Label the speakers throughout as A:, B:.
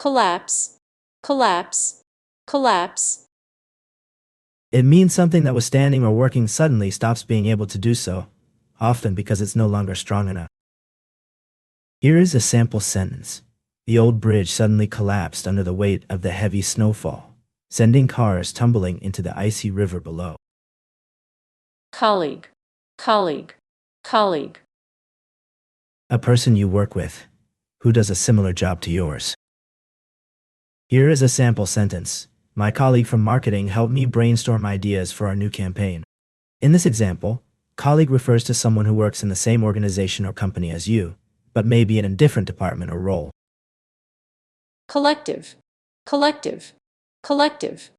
A: collapse, collapse, collapse.
B: It means something that was standing or working suddenly stops being able to do so, often because it's no longer strong enough. Here is a sample sentence. The old bridge suddenly collapsed under the weight of the heavy snowfall, sending cars tumbling into the icy river below.
A: Colleague, colleague, colleague.
B: A person you work with, who does a similar job to yours. Here is a sample sentence. My colleague from marketing helped me brainstorm ideas for our new campaign. In this example, colleague refers to someone who works in the same organization or company as you, but maybe in a different department or role.
A: Collective, collective, collective.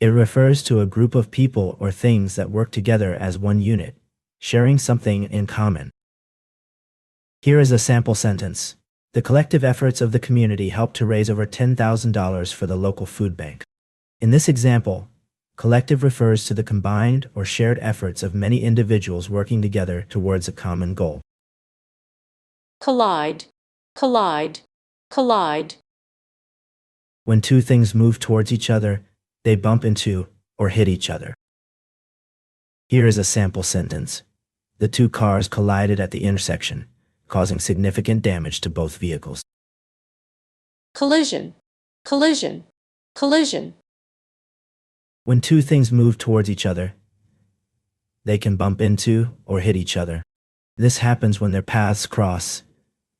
B: It refers to a group of people or things that work together as one unit, sharing something in common. Here is a sample sentence. The collective efforts of the community helped to raise over $10,000 for the local food bank. In this example, collective refers to the combined or shared efforts of many individuals working together towards a common goal.
A: Collide, collide, collide.
B: When two things move towards each other, they bump into or hit each other. Here is a sample sentence. The two cars collided at the intersection, causing significant damage to both vehicles.
A: Collision, collision, collision.
B: When two things move towards each other, they can bump into or hit each other. This happens when their paths cross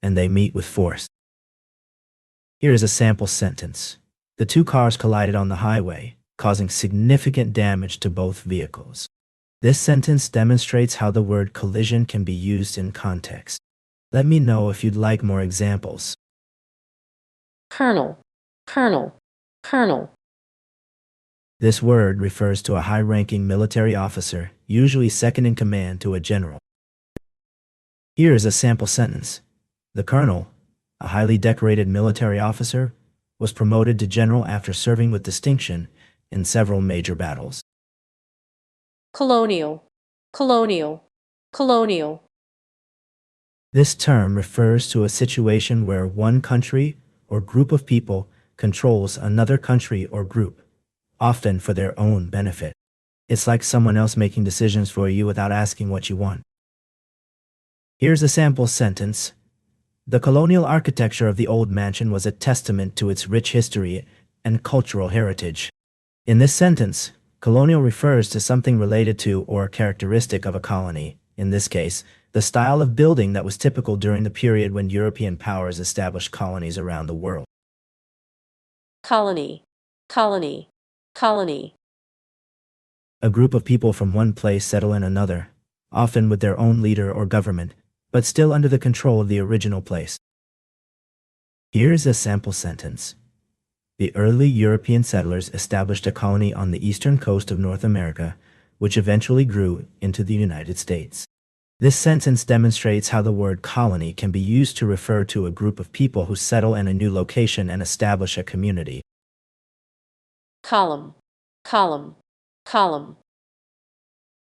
B: and they meet with force. Here is a sample sentence. The two cars collided on the highway, causing significant damage to both vehicles. This sentence demonstrates how the word collision can be used in context. Let me know if you'd like more examples.
A: Colonel, colonel, colonel.
B: This word refers to a high-ranking military officer, usually second in command to a general. Here is a sample sentence. The colonel, a highly decorated military officer, was promoted to general after serving with distinction in several major battles.
A: Colonial, colonial, colonial.
B: This term refers to a situation where one country or group of people controls another country or group, often for their own benefit. It's like someone else making decisions for you without asking what you want. Here's a sample sentence. The colonial architecture of the old mansion was a testament to its rich history and cultural heritage. In this sentence, colonial refers to something related to or characteristic of a colony, in this case, the style of building that was typical during the period when European powers established colonies around the world.
A: Colony, colony, colony.
B: A group of people from one place settle in another, often with their own leader or government, but still under the control of the original place. Here's a sample sentence. The early European settlers established a colony on the eastern coast of North America, which eventually grew into the United States. This sentence demonstrates how the word colony can be used to refer to a group of people who settle in a new location and establish a community.
A: Column, column, column.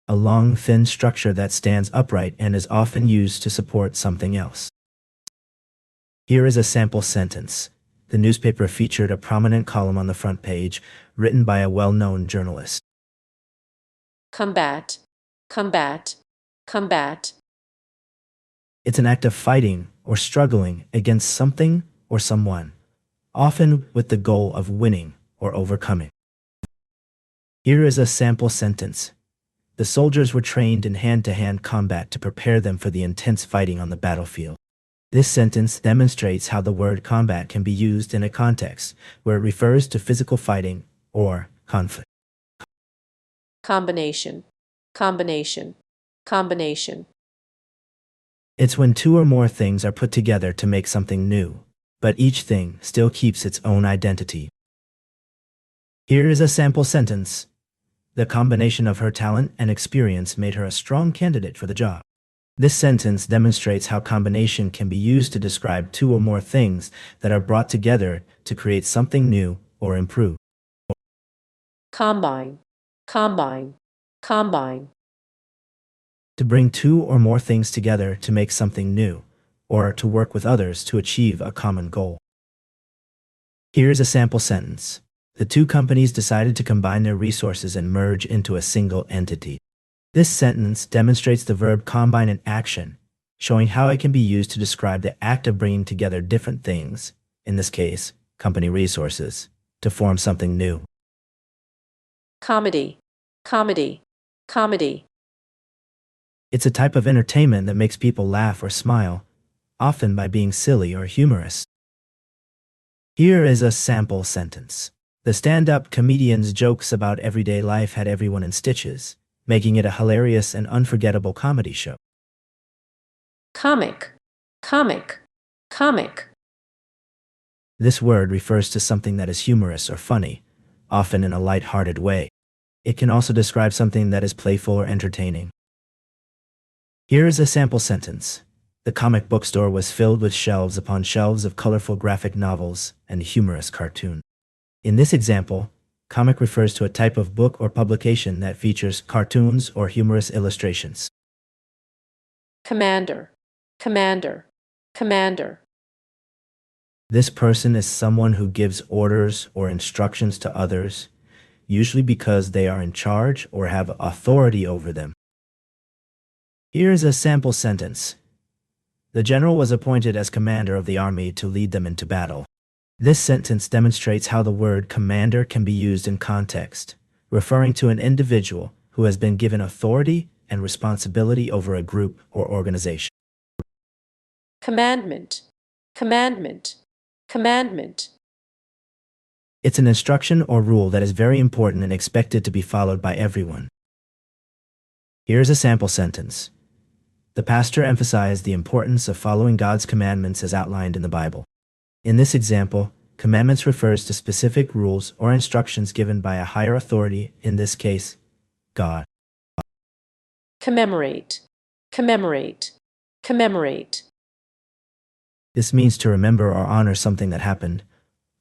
B: A long, thin structure that stands upright and is often used to support something else. Here is a sample sentence. The newspaper featured a prominent column on the front page, written by a well-known journalist.
A: Combat, combat, combat.
B: It's an act of fighting or struggling against something or someone, often with the goal of winning or overcoming. Here is a sample sentence. The soldiers were trained in hand-to-hand combat to prepare them for the intense fighting on the battlefield. This sentence demonstrates how the word combat can be used in a context where it refers to physical fighting or conflict.
A: Combination, combination, combination.
B: It's when two or more things are put together to make something new, but each thing still keeps its own identity. Here is a sample sentence. The combination of her talent and experience made her a strong candidate for the job. This sentence demonstrates how combination can be used to describe two or more things that are brought together to create something new or improve.
A: Combine, combine, combine.
B: To bring two or more things together to make something new, or to work with others to achieve a common goal. Here's a sample sentence. The two companies decided to combine their resources and merge into a single entity. This sentence demonstrates the verb combine in action, showing how it can be used to describe the act of bringing together different things, in this case, company resources, to form something new.
A: Comedy, comedy, comedy.
B: It's a type of entertainment that makes people laugh or smile, often by being silly or humorous. Here is a sample sentence. The stand-up comedian's jokes about everyday life had everyone in stitches, making it a hilarious and unforgettable comedy show.
A: Comic, comic, comic.
B: This word refers to something that is humorous or funny, often in a light-hearted way. It can also describe something that is playful or entertaining. Here is a sample sentence. The comic book store was filled with shelves upon shelves of colorful graphic novels and humorous cartoons. In this example, comic refers to a type of book or publication that features cartoons or humorous illustrations.
A: Commander, commander, commander.
B: This person is someone who gives orders or instructions to others, usually because they are in charge or have authority over them. Here is a sample sentence. The general was appointed as commander of the army to lead them into battle. This sentence demonstrates how the word commander can be used in context, referring to an individual who has been given authority and responsibility over a group or organization.
A: Commandment, commandment, commandment.
B: It's an instruction or rule that is very important and expected to be followed by everyone. Here's a sample sentence. The pastor emphasized the importance of following God's commandments as outlined in the Bible. In this example, commandments refers to specific rules or instructions given by a higher authority, in this case, God.
A: Commemorate, commemorate, commemorate.
B: This means to remember or honor something that happened,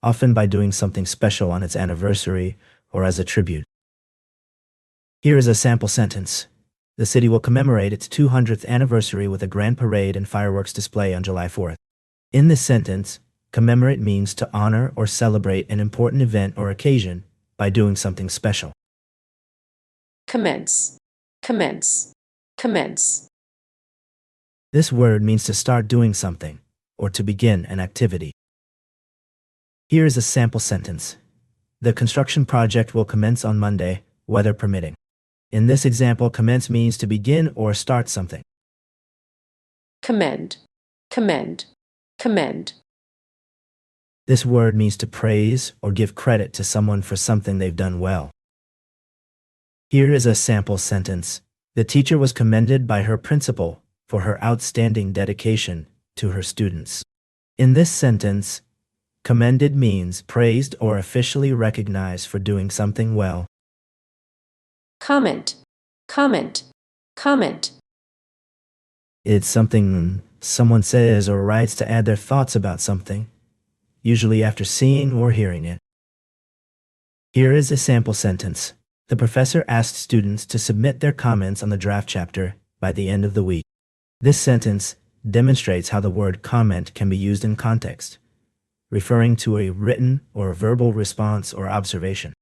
B: often by doing something special on its anniversary or as a tribute. Here is a sample sentence. The city will commemorate its 200th anniversary with a grand parade and fireworks display on July 4th. In this sentence, commemorate means to honor or celebrate an important event or occasion by doing something special.
A: Commence, commence, commence.
B: This word means to start doing something or to begin an activity. Here is a sample sentence. The construction project will commence on Monday, weather permitting. In this example, commence means to begin or start something.
A: Commend, commend, commend.
B: This word means to praise or give credit to someone for something they've done well. Here is a sample sentence. The teacher was commended by her principal for her outstanding dedication to her students. In this sentence, commended means praised or officially recognized for doing something well.
A: Comment, comment, comment.
B: It's something someone says or writes to add their thoughts about something, usually after seeing or hearing it. Here is a sample sentence. The professor asked students to submit their comments on the draft chapter by the end of the week. This sentence demonstrates how the word comment can be used in context, referring to a written or verbal response or observation.